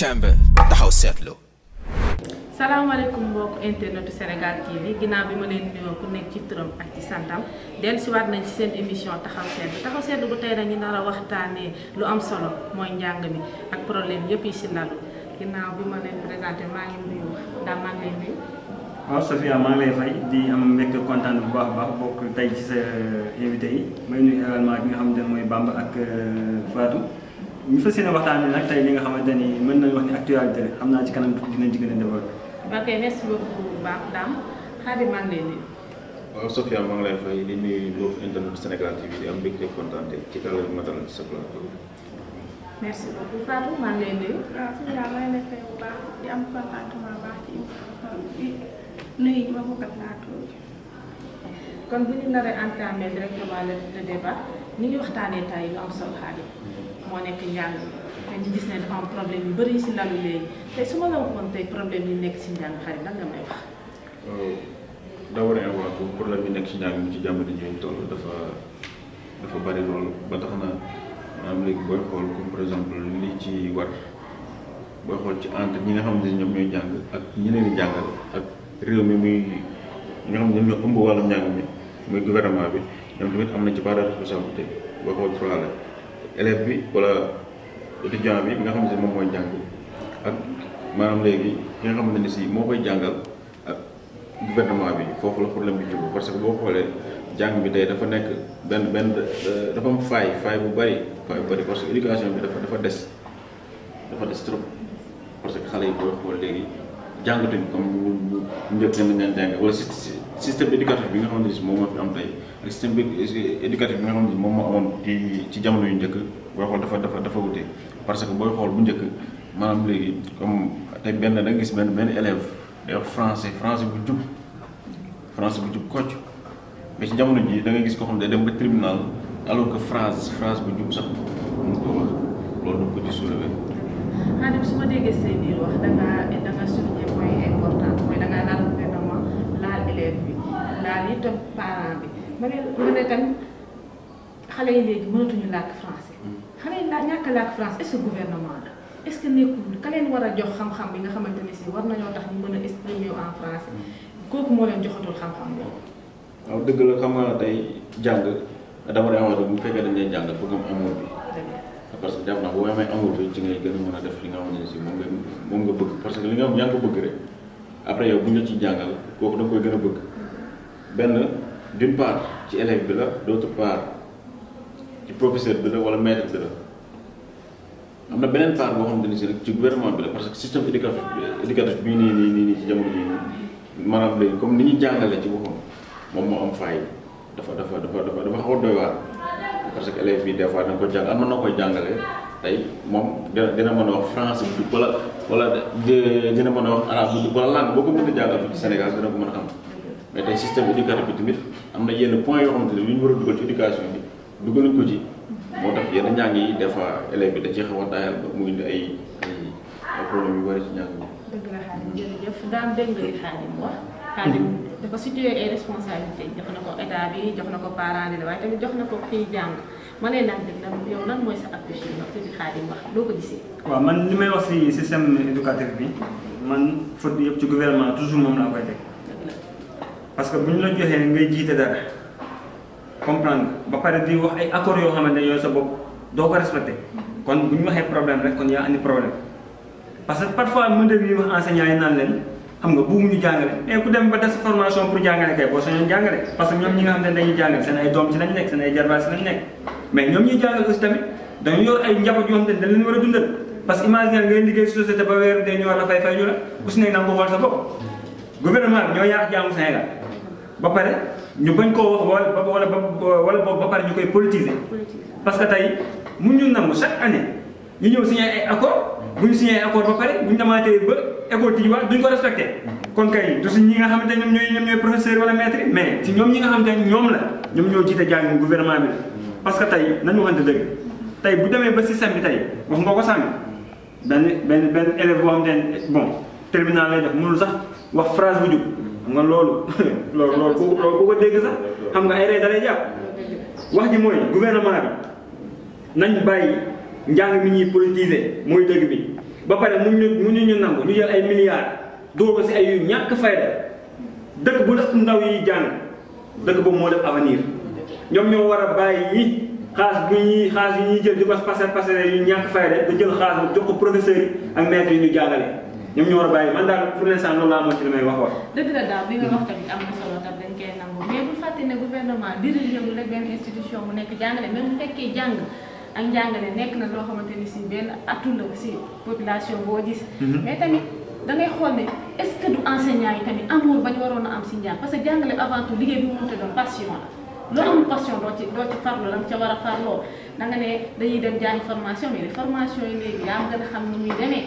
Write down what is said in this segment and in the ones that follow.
Tembe taxaw seetlu. salaamaaleykum mbokk internetu Sénégal TV ginnaaw bi ma leen nuyoo ku nekk ci turam ak ci santam dellusiwaat nañ ci seen émission taxaw seetlu bu tey dañu nar a waxtaanee lu am solo mooy njàng mi ak problème yëpp yi si ndalu ginnaaw bi ma leen présenté maa ngi nuyu daal maa ngi lay nuyu. waaw Sofia maa ngi lay fay di am mbégte kontaan bu baax a baax bokk tey ci sa invité yi may nuyu également bi nga xamante ne mooy Bamba ak Fatou ñu fas yéene waxtaanee nag tey li nga xamante ni mën nañu wax ni actualité la xam naa ci kanam dinañ ci gën a développé. ok merci beaucoup baax Dame Khady maa ngi lay nuyu. waaw Sofia maa ngi lay fay di nuyu mbokk internet Sénégal TV di am mbégte kontaan ci kàlla bi matal ci sa plateau. merci beaucoup Fatou maa ngi lay nuyu. waaw Sofia maa ngi lay fay bu baax di am contentement baax ci nuyu ñi ma bokkal plateau bi. kon bu ñu naree entamé directement le débat ñu ngi waxtaanee tay lu am solo Khady moo nekk njàng te ñu gis ne dafa am problème yu bëri si ndalu léegi tey su ma la waxoon tey problème yi nekk si njàng Khady lan nga may wax. d'abord avant tout problème yi nekk ci njàng mi ci jamono ji ñu toll dafa bari loolu ba tax na maanaam léegi booy xool comme par exemple li ci war booy xool ci entre ñi nga xamante ni ñoom ñooy jàng ak ñi leen di jàngal ak réew mi muy ñi nga xam ne ñoom ñoo ëmb wàllum njàng mi muy gouvernement bi ñoom tamit am na ci part de responsabilité booy xool trois la élève bi wala étudiant bi nga xamante ni moom mooy jàng ak maanaam léegi ki nga xamante ni si moo koy jàngal ak gouvernement bi foofu la problème bi jóg parce que boo xoolee jàng bi tey dafa nekk benn dafa am faay bu bari parce que éducation bi dafa des trop parce que xale yi booy xool léegi jàngatuñ comme ñu njëkk nañ leen jàng wala système éducatif bi nga xamante ni si moom moo fi am tey ak système éducatif bi nga xamante ni moom moo amoon ci jamono yu njëkk booy xool dafa wute parce que booy xool bu njëkk maanaam léegi comme tey benn da nga gis benn élève day wax français bu jub kocc mais ci jamono ji da nga gis koo xam ne day dem ba tribunal alors que phrase bu jub sax mun ko wax loolu du ko ci soulevé. Khady su ma déggee say biir wax da nga souligner point important mooy da ngaa laal gouvernement laal élève bi laal itam parent bi ma ne tam xale yi léegi mënatuñu làkk français xale yi ñàkk a làkk français est-ce que gouvernement la est-ce que nekkul ka leen war a jox xam-xam bi nga xamante ne si war nañoo tax ñu mën a exprimer en français kooku moo leen joxatul xam-xam boobu. waaw dëgg la xam nga tey jàng dama lay amal bu fekkee dañ lay jàngal foog nga am amour bi. parce que jàpp naa boo amee amour bi ci ngay gën a mën a def li nga xamante ne si moom nga bëgg parce que li nga xam yaa ngi ko bëgg rek après yow bu ñu la ciy jàngal kooku da nga koy gën a bëgg benn d'une part ci élève bi la d'autre part ci professeur bi la wala maître bi la am na beneen part boo xamante ne si rek ci gouvernement bi la parce que système éducatif bii nii ci jamono jii maanaam léegi comme ni ñuy jàngale ci boppam moom moo am faay dafa xaw a doy waar parce que élève bi des fois da nga ko jàng am na noo koy jàngalee tey moom dina mën a wax français bu jub wala dina mën a wax arabe bu jub wala langue boo ko mën a jàngal fii ci Sénégal dina ko mën a xam mais tey système éducatif bi tamit am na yenn points yoo xamante ne lu ñu war a dugal ci éducation bi dugal nañ ko ci moo tax yenn njàng yi des fois élève bi da ciy xaw a daayal ba mu indi ay problème yu bari ci njàng bi. dëgg la Khady jërëjëf daam dégg nga li Khady wax Khady dafa situé ay responsabilité jox na ko état bi jox na ko parents yi waaye tamit jox na ko kii jàng ma lay laaj yow lan mooy sa appui ci li Khady wax loo ko gisee. waaw man li may wax ci système éducatif bi man faute yëpp ci gouvernement toujours moom laa koy teg parce que bu ñu la joxee ngay jiite dara comprendre ba pare di wax ay accords yoo xamante ne yow sa bopp doo ko respecté kon bu ñu waxee problème rek kon yaa andi problème parce que parfois mën dégg ñuy wax enseignants yi naan leen xam nga bëgguñu jàngale mais ku dem ba def formation pour jàngale kay boo sañoon jàngale parce que ñoom ñi nga xam ne dañuy jàngale seen ay doom ci lañ nekk seen ay jarbaat ci lañ nekk mais ñoom ñuy jàngale aussi tamit dañu yor ay njaboot yoo xam ne dañ leen war a dundal parce que imagine ngay liggéey ci société ba weer dee ñu war la fay ñu la ku si nekk da nga ko xool sa bopp gouvernement bi ñoo yàq jaamu Sénégal ba pare ñu bañ koo wax wala boobu ba pare ñu koy politiser parce que tey mun ñu nangu chaque année ñu ñëw signé ay accord bu ñu signé ay accord ba pare bu ñu demaatee ba école tijjiwaat duñ ko respecté kon kay du si ñi nga xamante ne ñoom ñooy professeur wala maître mais si ñoom ñi nga xamante ne ñoom ñoo jiite jàng gouvernement bi la parce que tey nañu waxante dëgg tey bu demee ba système bi tey wax nga ko sànni benn élève boo xamante ne bon terminal lay def mënul sax wax phrase bu jub xam nga loolu ku ko dégg sax xam nga ay rey dalay jàpp wax ji mooy gouvernement bi nañ bàyyi njàng mi ñuy politiser mooy dëgg bi ba pare mu ñu nangu ñu jël ay milliards dóor ko si ay yu ñàkk fayda dëkk bu def ndaw yi jàng dëkk boobu moo def avenir ñoom ñoo war a bàyyi xaalis yi ñuy jël di ko passer yu ñàkk fayda da jël xaalis jox ko professeurs yi ak maîtres yi ñu jàngale ñoom ñoo war a bàyyi man daal pour l'instant loolu laa moo ci li may wax dëgg la daal bi nga wax tamit am na solo tam dañ koy nangu mais bu fàtte ne gouvernement dirige lu rek benn institution mu nekk jàngale même bu fekkee jàng ak njàngale nekk na loo xamante ni si benn atout la si population boo gis mais tamit da ngay xool ne est-ce que du enseignant yi tamit amour bañ waroon a am si njàng parce que jàngale avant tout liggéey bi mu mënta doon passion la loo amul passion doo ci farlu la nga ca war a farloo da nga ne dañuy dem jàngi formation mais les formations yi léegi yaa gën a xam ni muy demee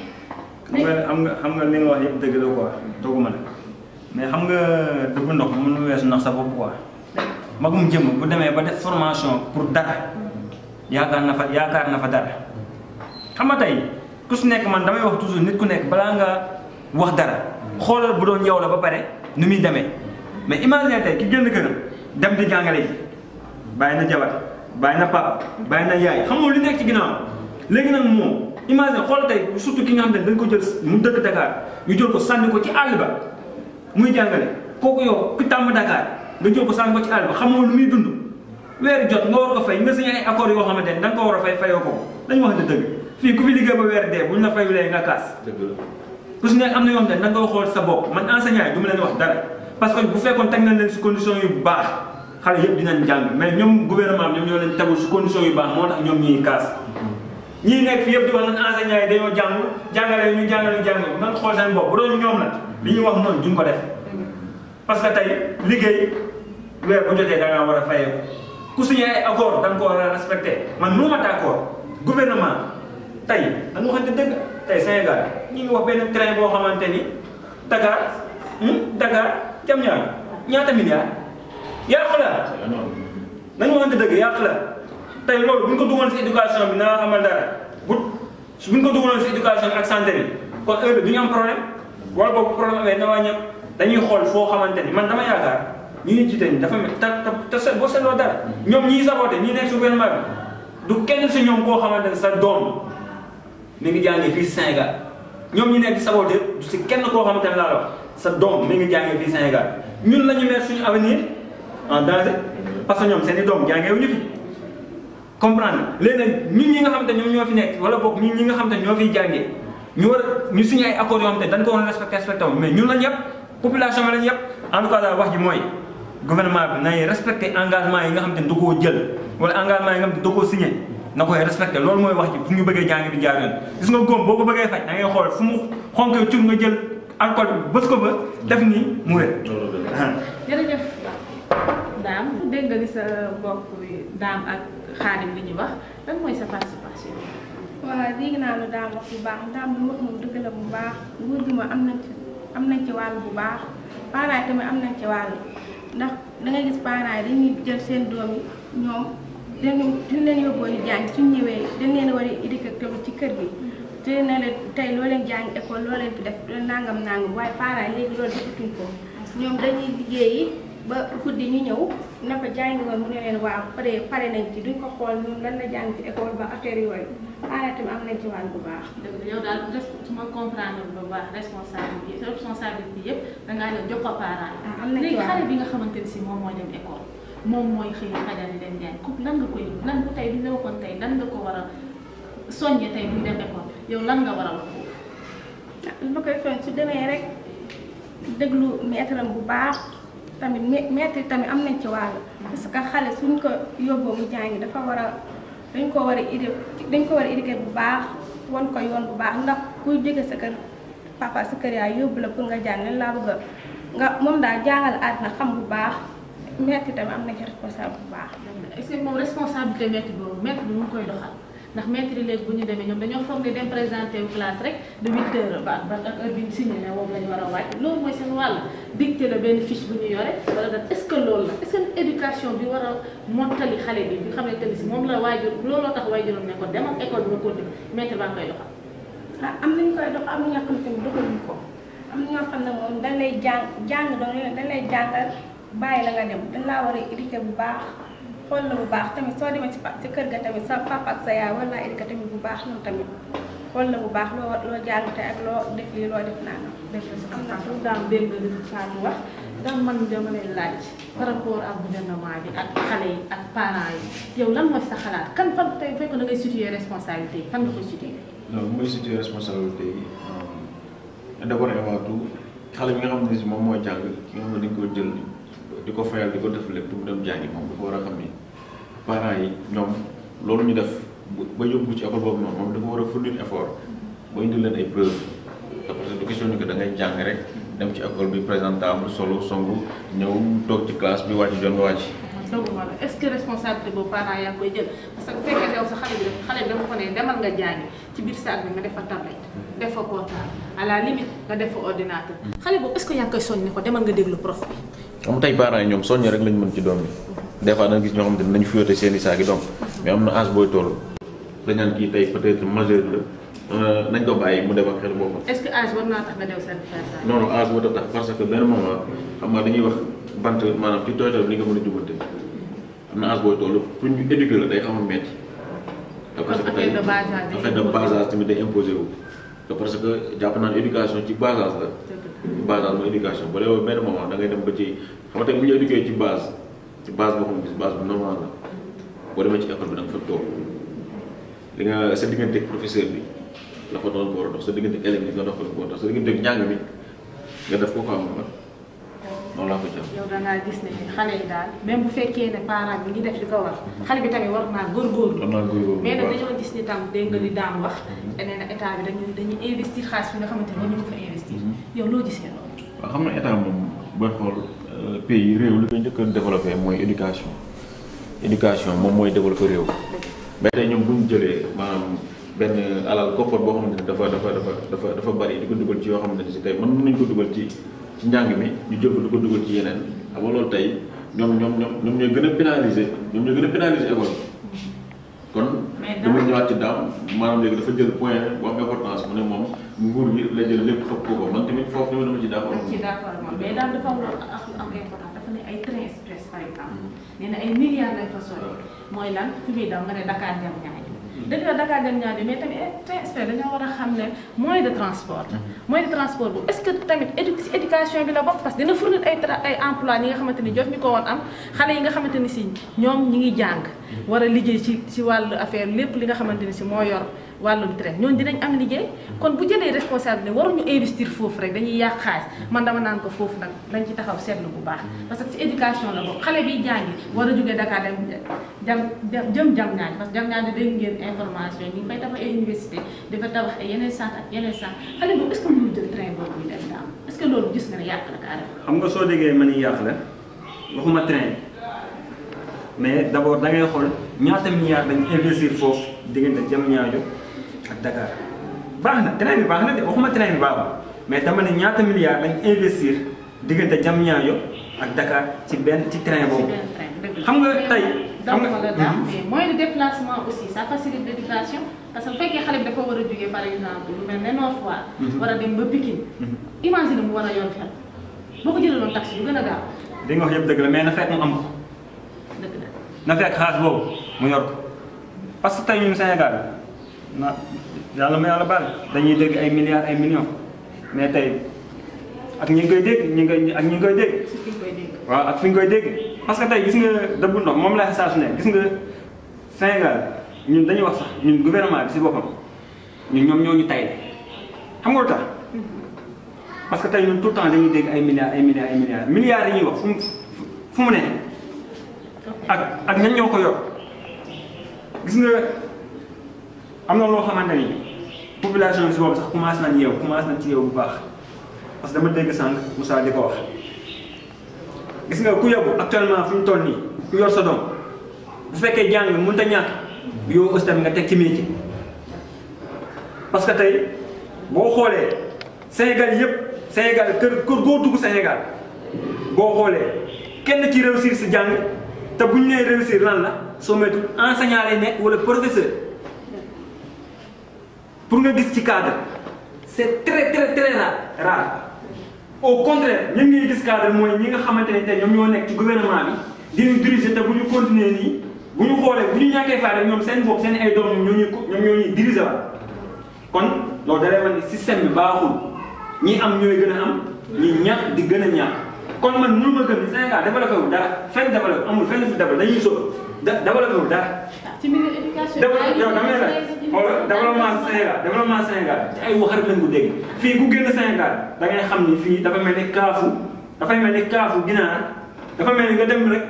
xam nga li nga wax yëpp dëgg la quoi dooguma ne mais xam nga dugg ndox mënu weesu ndax sa bopp quoi magum jëm bu demee ba def formation pour dara yaakaar na fa dara xam nga tey ku si nekk man damay wax toujours nit ku nekk balaa nga wax dara xoolal bu doon yow la ba pare nu muy demee mais imagine tey ki génn këram dem di jàngale ji bàyyi na jabar bàyyi na papa bàyyi na yaay xamoo li nekk ci ginnaaw léegi nag moom imagine xool tey surtout ki nga xam ne dañ ko jël mu dëkk Dakar ñu jël ko sànni ko ci àll ba muy jàngale kooku yow ku tàmm Dakar nga jël ko sànni ko ci àll ba xamoo lu muy dund weer jot nga war ko fay nga signé ay accords yoo xamante ne da nga ko war a fayoo ko dañu wax ne dëgg fii ku fi liggéey ba weer dee buñ la fayulee nga kaas ku si nekk am na yoo xam ne da nga xool sa bopp man enseignant yi du ma leen wax dara parce que bu fekkoon teg nañ leen si condition yu baax xale yëpp dinañ jàng mais ñoom gouvernement bi ñoom ñoo leen tegul si condition yu baax moo tax ñoom ñuy kaas ñii nekk fi yëpp di wax nag enseignant yi dañoo jàngale ñu man xool seen bopp bu doon ñoom la li ñuy wax noonu duñ ko def parce que tey liggéey weer bu jotee da ngaa war a fayee ku signé ay accord da nga ko war a respecté man mënu ma d'accord gouvernement tey dañu waxante dëgg tey Sénégal ñu ngi wax benn train boo xamante ni Dakar jam ñaata milliards yàq la nañu waxante dëgg yàq la tey loolu bu ñu ko duggoon si éducation bi naa xamal dara bu ñu ko duggoon si éducation bi ak santé bi kon heure bi du ñu am problème wala boobu problème amee na wàññeeku dañuy xool foo xamante ni man dama yaakaar ñu ngi jiite ñi dafa mel te boo seetloo dara ñoom ñii saboté ñii nekk si gouvernement bi du kenn si ñoom koo xamante ne sa doom mi ngi jàngee fii Sénégal ñoom ñi nekk di saboté du si kenn koo xamante ne laa la wax sa doom mi ngi jàngee fii Sénégal ñun la ñu mettre suñu avenir en danger parce que ñoom seen i doom jàngee wu ñu fi. comprendre léegi nag ñun ñi nga xamante ñoom ñoo fi nekk wala boog ñun ñi nga xamante ñoo fiy jàngee ñu war a ñu signé ay accords yoo xamante dañ ko war a respecté mais ñun lañ yëpp population bi lañ yëpp en tout cas daal wax ji mooy gouvernement bi nay respecté engagement yi nga xamante ne da koo jël wala engagement yi nga xamante ne da koo signé na koy respecté loolu mooy wax ji pour ñu bëggee jàng di jaar yoon gis nga góom boo ko bëggee faj da ngay xool fu mu xonkee cur nga jël alcool bi bës ko ba def nii mu wér. jërëjëf Dame dégg nga li sa mbokk Dame ak Khadim li ñu wax lan mooy sa participation. waaw dégg naa lu Dame wax bu baax Dame lu wax moom dëgg la bu baax nguur gi moom am nañ ci wàll bu baax parents yi tamit am nañ ci wàll ndax da ngay gis parents yi dañuy jël seen doom yi ñoom dañ leen yóbboo ñu jàng suñ ñëwee dañ leen war a éduquer tamit ci kër gi. te ne leen tey loo leen jàng école loo leen fi def nangam waaye parents yi léegi loolu defatuñ ko ñoom dañuy liggéeyi ba guddi ñu ñëw na ko jàngi woon mu ne leen waaw pare nañ ci duñ ko xool ñoom lan la jàng ci école ba affaire yooyu parents tamit am nañ ci wàll bu baax. dëgg la yow daal su ma comprendre bu baax responsabilité bi yëpp dangaa ñëw jox ko parents yi. am nañ ci léegi wàll xale bi nga xamante ni si moom mooy dem école moom mooy xëy xajal di dem jàng couple lan nga koy lan bu tey duñ la waxoon tey lan nga ko war a soññe tey buy dem école yow lan nga war a wax foofu. li ma koy soñ su demee rek déglu maître am bu baax tamit maître tamit am nañ ci wàll parce que xale suñ ko yóbboo mu jàngi dafa war a dañ ko war a éduquer bu baax won ko yoon bu baax ndax kuy jóge sa kër papa sa kër yaay yóbbu la pour nga jàng lan laa bëgg nga moom daal jàngal àddina xam bu baax maître tamit am na ci responsable bu baax. est-ce que moom responsabilité maître boobu maître bi mu ngi koy doxal. ndax maître yi léegi bu ñu demee ñoom dañoo foog ne dem présenté wu classe rek de 8 heures ba ak heure bi ñu signé ne boobu la ñu war a wàcc loolu mooy seen wàll dicté la benn fiche bu ñu yore wala da est-ce que loolu la est-ce que éducation bi war a mottali xale bi bi xam ne que ni si moom la waajur looloo tax waajuram ne ko demal école bi nga continué maître baa ngi koy doxal. am nañu koy dox am na ñoo xam ne tamit doxaluñu ko am na ñoo xam ne moom dañ lay jàng dañ lay jàngal bàyyi la nga dem dañ laa war a éduquer bu baax. xool la bu baax tamit soo demee ci kër ga tamit sa papa ak sa yaay war naa éduquer tamit bu baax ñoom tamit xool la bu baax loo jàng te ak loo def lii loo def naa dëgg la am na pour daam dégg nga li Fatou wax daam man dama lay laaj par rapport ak gouvernement bi ak xale yi ak parents yi yow lan mooy sa xalaat kan fan tey fekk na ngay situer responsabilité yi fan nga koy situer. non bu may situer responsabilité yi d'abord et avant tout xale bi nga xam ne si moom mooy jàng ki nga xam ne dañ ko jël di ko fayal di ko def lépp mu dem jàngi moom dafa war a xam ni parents yi ñoom loolu ñu def ba yóbbu ci école boobu noonu moom dafa war a fournir effort ba indi leen ay preuves parce que du question ni que da ngay jàng rek dem ci école bi présentable solo songu ñëw toog ci classe bi wàcc jot nga wàcc. est-ce que responsabilité boobu parents yaa ngi koy jël parce que bu fekkee yow sa xale bi dafa ko ne demal nga jàngi ci biir sac bi nga def fa tablette def fa portable à la limite nga def fa ordinateur. xale boobu est-ce que yaa ngi koy soññ ne ko demal nga déglu prof bi. xam tey parents yi ñoom soññ rek lañ mën ci doom yi des fois da nga gis ñoo xam ne nañu fiyoote seen i saak yi doom mais am na âge booy toll dañ naan kii tey peut-être majeur la nañ ko bàyyi mu dem ak xel boppam. est-ce que âge war naa tax nga dew seen faire non non âge boo tax parce que benn moment xam nga dañuy wax bant maanaam ci tooy li nga mën a jubante am na âge booy toll pour ñu éduquer la day xam a metti parce que tey affaire de bas âge tamit day imposé wu parce que jàpp naa ne éducation ci bas âge la ci bas âge mooy éducation ba léegi benn moment da ngay dem ba ci xam nga tey bu ñu éduqué ci base boo xam ne base bu normal la boo demee ci école bi da nga fa toog li nga sa diggante ak professeur bi la fa doon war a dox sa diggante ak élève bi nga dox ko war a dox sa diggante ak njàng mi nga def ko ko am nga noonu laa ko jàpp. yow da ngaa gis ne xale yi daal même bu fekkee ne parent bi ngi def li ko war xale bi tamit war naa góorgóorlu. war naa góorgóorlu mais nag dañoo gis ni tam dégg nga li daam wax nee na état bi dañuy investir xaalis fi nga xamante ne ñu ko fa investir yow loo gisee loolu. waaw xam nga état moom booy xool pays réew li koy njëkk a développé mooy éducation moom mooy développé réew. mais tey ñoom bu ñu jëlee maanaam benn alal koppar boo xamante ne dafa bari di ko dugal ci yoo xamante ne si tey mën nañu ko dugal ci njàng mi ñu jël ko di ko dugal ci yeneen xam nga loolu tey ñoom ñooy gën a pénaliser école kon dama ñëwaat ci daam maanaam léegi dafa jël point bu am importance mu ne moom nguur gi la jël lépp topp ko man tamit foofu dama ci d'accord mais daam dafa am important dafa ne ay train express par exemple nee na ay milliards lañ fa sori mooy lan fi muy daw nga ne Dakar dem ñaari dëgg la Dakar dem ñaari mais tamit train express dañoo war a xam ne moyen de transport boobu est-ce que tamit éducation bi la bokk parce que dina fournir ay emploi ñi nga xamante ni jot ñu ko woon am xale yi nga xamante ni si ñoom ñi ngi jàng war a liggéey ci wàllu affaire lépp li nga xamante ni si moo yor wàllum train ñooñu dinañ am liggéey kon bu jëlee responsabilité waruñu investir foofu rek dañuy yàq xaalis man dama naan ko foofu nag dañ ci taxaw seetlu bu baax parce que ci éducation la bokk xale biy jàngi war a jógee Dakar dem jam ñaari parce que jam ñaari dégg ngeen information ñu ngi fay tabax ay université dafa tabax ay yeneen centre ak yeneen centre xale boobu est-ce que mënul jël train boobu ñu dem daam est-ce que loolu gis nga ne yàq la carrément. xam nga soo déggee ma ni yàq la waxuma train mais d'abord da ngay xool ñaata milliards dañu investir foofu diggante Diamniadio ak Dakar baax na train bi baax na de waxuma train bi baaxul mais dama ne ñaata milliards dañu investir diggante Diamniadio ak Dakar ci train boobu. xam nga tey xam nga moyen de déplacement aussi ça facilite l'éducation parce que bu fekkee xale bi dafa war a jógee par exemple lu mel ne Nord Foire war a dem ba Pikine imagine mu war a yor xel boo ko jëlee doon taxi du gën a gaaw. li nga wax yëpp dëgg la mais na fekk mu am ko. dëgg la na fekk xaalis boobu mu yor ko parce que tey ñun Sénégal na yàlla ma yàlla baal dañuy dégg ay milliards ay millions mais tey ak ñi ngi koy dégg ñi ngi koy dégg. waaw ak fi ñu koy dégg parce que tey gis nga dëbbu ndox moom lay saa su ne gis nga Sénégal ñun dañuy wax sax ñun gouvernement bi si boppam ñoom ñoo ñu tay xam nga lu tax parce que tey ñun tout le temps dañuy dégg ay milliards yi ñuy wax fu mu ne ak ñan ñoo ko yor gis nga am na loo xamante ni population bi si boobu sax commencé nañ ci yeewu bu baax parce que dama dégg sànq Moussa di ko wax. gis nga ku yóbbu actuellement fu ñu toll nii ku yor sa doom bu fekkee jàng mënut a ñàkk yow aussi tamit nga teg ci métier parce que tey boo xoolee Sénégal kër goo dugg Sénégal boo xoolee kenn ci réussir si jàng te bu ñu nee réussir lan la soo moytu enseignant lay nekk wala professeur pour nga gis ci cadre c'est très très très rare. au contraire ñun ngay gis cadre mooy ñi nga xamante ne tey ñoom ñoo nekk ci gouvernement bi di ñu diriger te bu ñu continuer nii bu ñu xoolee bu ñu ñàkkee fayda ñoom seen bopp seen ay doom ñoom ñoo ñuy diriger waat kon loolu da lay wan ni système bi baaxul ñi am ñooy gën a am ñi ñàkk di gën a ñàkk kon man mënu ma gëm ni Sénégal développé wu dara fenn développé amul fenn fi développé dañuy sóob développé wu dara. ci milieu éducation. yow damay la xoolal développement Sénégal ci ay wax rek lañ ko dégg fii ku génn Sénégal da ngay xam ni fii dafa mel ni kaafu dafay mel ni kaafu ginaar dafa mel ni nga dem rek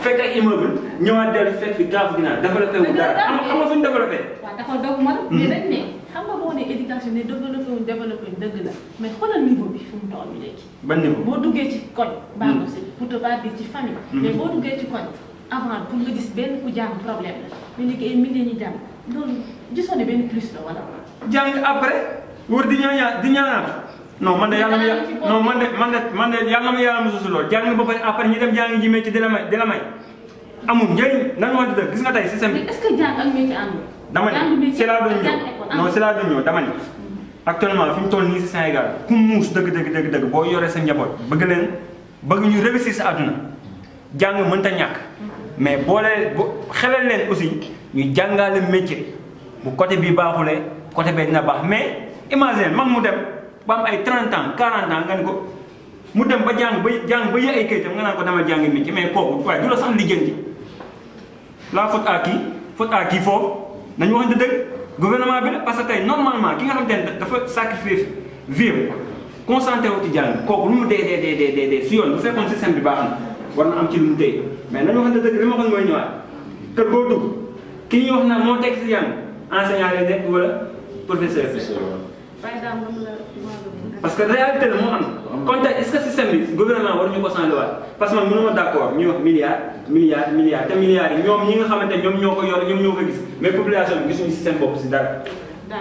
fekk ay immeuble ñëwaat dellu fekk fi kaafu ginaar développé wu dara am nga fu ñu développé. waaw dafa doog ma la. mais dañ ne xam nga boo nee éducation ne développé wuñ dëgg la mais xoolal niveau bi fu mu toll léegi. ban niveau boo duggee ci koñ. baax na si pour te dire ci famille. mais boo duggee ci koñ avant pour nga gis benn ku jàng problème la ñu nekk ay milliers ñu jàng loolu gisoon ne benn plus la wala. jàng après wër di ñaanaat non man de yàlla man de yàlla ma yàlla mosu si loolu jàng ba pare après ñu dem jàng ji métier di la may amul njëriñ nan wax dëgg gis nga tey système bi. mais est-ce que jàng ak métier àndul. dama ni c'est là doon ñëw non c'est là doon ñëw dama ni actuellement fi ñu toll nii si Sénégal ku muus dëgg boo yoree sa njaboot bëgg ñu réussir sa àdduna jàng mënta ñàkk mais xelal leen aussi ñu jàngale métier bu côté bi baaxulee côté bee dina baax mais imagine mag mu dem ba am ay 30 ans 40 ans nga ne ko mu dem ba jàng ba yee ay kayitam nga naan ko dama jàngi métier mais kooku waaye du la sax lijjanti la faute à qui foofu nañu waxante dëgg gouvernement bi la parce que tey normalement ki nga xamante ne dafa sacrifier vie concentré wu ci jàng kooku lu mu dee si yoon bu fekkoon système bi baax na war na am ci lu mu téye mais nañu waxante dëgg li ma waxoon mooy ñëwaat kër boo dugg ki ñuy wax naan moo teg si jàng enseignant lay nekk wala professeur. parce que réalité la moo am. kon tey est-ce que système bi gouvernement war ñu ko changé waat parce que man mënuma d'accord ñuy wax milliards te milliards yi ñoom ñi nga xamante ne ñoom ñoo ko yor ñoom ñoo ko gis mais population bi gisuñu système boobu si dara. da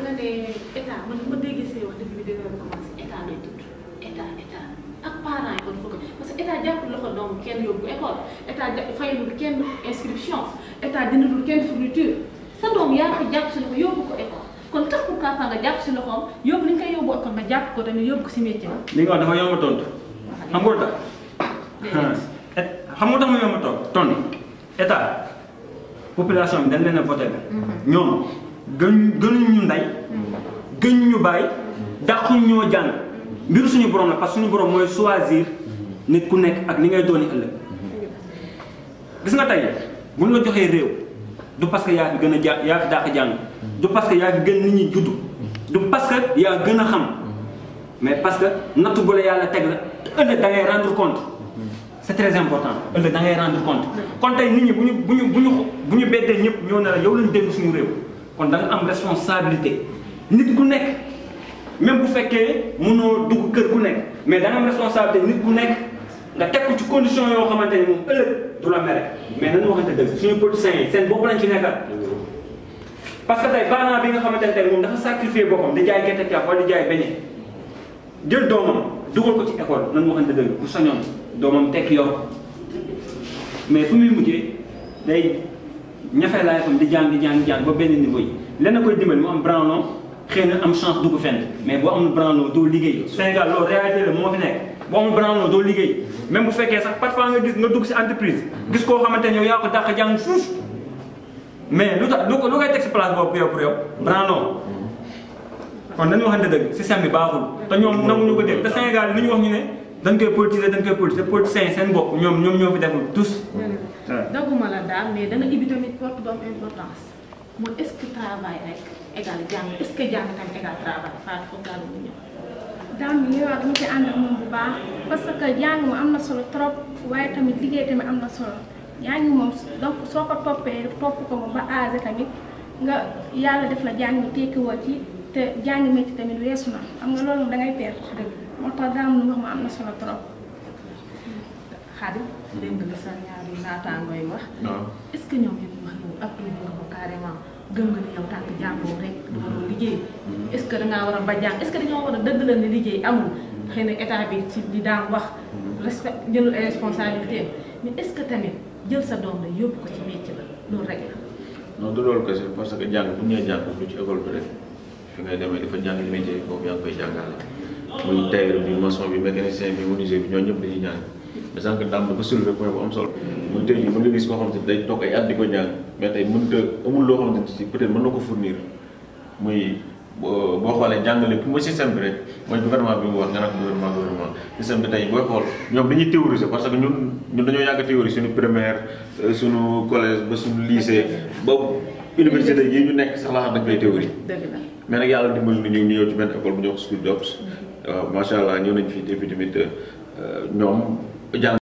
nga ne état man ma déggee say wax dëgg bi dina commencé état lay tudd état ak parents yi kon foog parce que état jàppul loxo doom kenn yóbbu école état fayalul kenn inscription état dindalul kenn fourniture sa doom yaa ko jàpp si loxo yóbbu ko école. kon tax pour que nga jàpp si loxoom yóbbu li nga koy yóbbu école nga jàpp ko tamit yóbbu ko si métier li nga wax dafa yomb a tontu. xam nga lu tax. xam nga tax ma yomb a tontu état population bi dañ leen a voté la. ñoom gënuñ ñu ndey. gënuñ ñu bàyyi. dàquñ ñoo jàng mbiru suñu borom la parce que suñu borom mooy choisir nit ku nekk ak ni ngay dooni ëllëg. gis nga tey bu ñu la joxee réew du parce que yaa fi gën a yaa fi dàq jàng. du parce que yaa fi gën nit ñi juddu du parce que yaa gën a xam mais parce que nattu bu la yàlla teg la te ëllëg da ngay rendre compte c'est très important ëllëg da ngay rendre compte. kon tey nit ñi bu ñu beddee ñëpp ñoo ne la yow lañ dégg suñu réew kon da nga am responsabilité nit ku nekk même bu fekkee mënoo dugg kër ku nekk mais da nga am responsabilité nit ku nekk nga teg ko ci condition yoo xamante ni moom ëllëg du la mere mais nañu waxante dëgg suñu politiciens yi seen bopp lañ ci nekkal. parce que tey parent bi nga xamante ne tey moom dafa sacrifier boppam di jaay gerte caaf wala di jaay beñe jël doomam dugal ko ci école nan waxante dëgg bu sañoon doomam tekki yor mais fu muy mujjee day ñafe laay fam di jàng ba benn niveau yi lenn koy dimbali mu am branlon xëy na am chance dugg fenn mais boo amul branlon doo liggéey Sénégal loolu réalité la moo fi nekk boo amul branlon doo liggéey même bu fekkee sax parfois nga gis nga dugg si entreprise gis koo xamante ne yow yaa ko dàq jàng fuuf mais lu tax lu koy teg si place boobu pour yow branlon kon dañu waxante dëgg système bi baaxul te ñoom nanguñu ko dégg te Sénégal li ñu wax ñu ne dañ koy politiser politiciens seen bopp ñoom ñoo fi deful tous. doguma la daal mais dana ibbi tamit porte bu am importance mooy est-ce que travail rek égal jàng est-ce que jàng tamit égal travail Fatou foofu daal di ñëw. daam bi ñuy wax dama ci ànd ak moom bu baax parce que jàng moom am na solo trop waaye tamit liggéey tamit am na solo. jàng moom donc soo ko toppee topp ko moom ba âgé tamit nga yàlla def la jàng tekkiwoo ci te jàng métti tamit weesu na am nga loolu da ngay perte dëgg moo tax daam lu wax ma am na solo trop. Xadi dégg nga sa ñaari naataangoo yi wax. est-ce que ñoom ñu wax yow approuvé nga ko carrément gëm nga ni yow tànk jàngoo rek du waroo liggéey est-ce que dangaa war a ba jàng est-ce que dañoo war a dëgg la ni liggéey amul xëy na état bi ci di daan wax respect jëlul ay responsabilité mais est-ce que tamit jël sa doom la yóbbu ko ci métier la loolu rek la. non du loolu kese parce que jàng bu ñu nee jàng du ci école bi rek fi ngay demee dafa jàng métier boobu yaa ngi koy jàngale muy tailleur bi maçon bi mécanicien bi menuisier bi ñooñu ñëpp dañuy jàng mais sànq daam dafa soulever point bu am solo muy tey jii mën nga gis koo xamante ni day toog ay at di ko jàng mais tey mënut a amul loo xamante ni peut-être mën na ko fournir muy boo xoolee jàngale mooy système bi rek mooy gouvernement bi mu wax nga naan gouvernement système bi tey booy xool ñoom dañuy théoriser parce que ñun dañoo yàgg a théorie suñu primaire suñu collège ba suñu lycée ba université yi ñu nekk sax la xam dañ koy théorie mais nag yàlla dimbali ñu ñëw ci benn école bu ñuy wax School Jobs waaw macha allah ñëw nañ fi depuis tamit ñoom jàng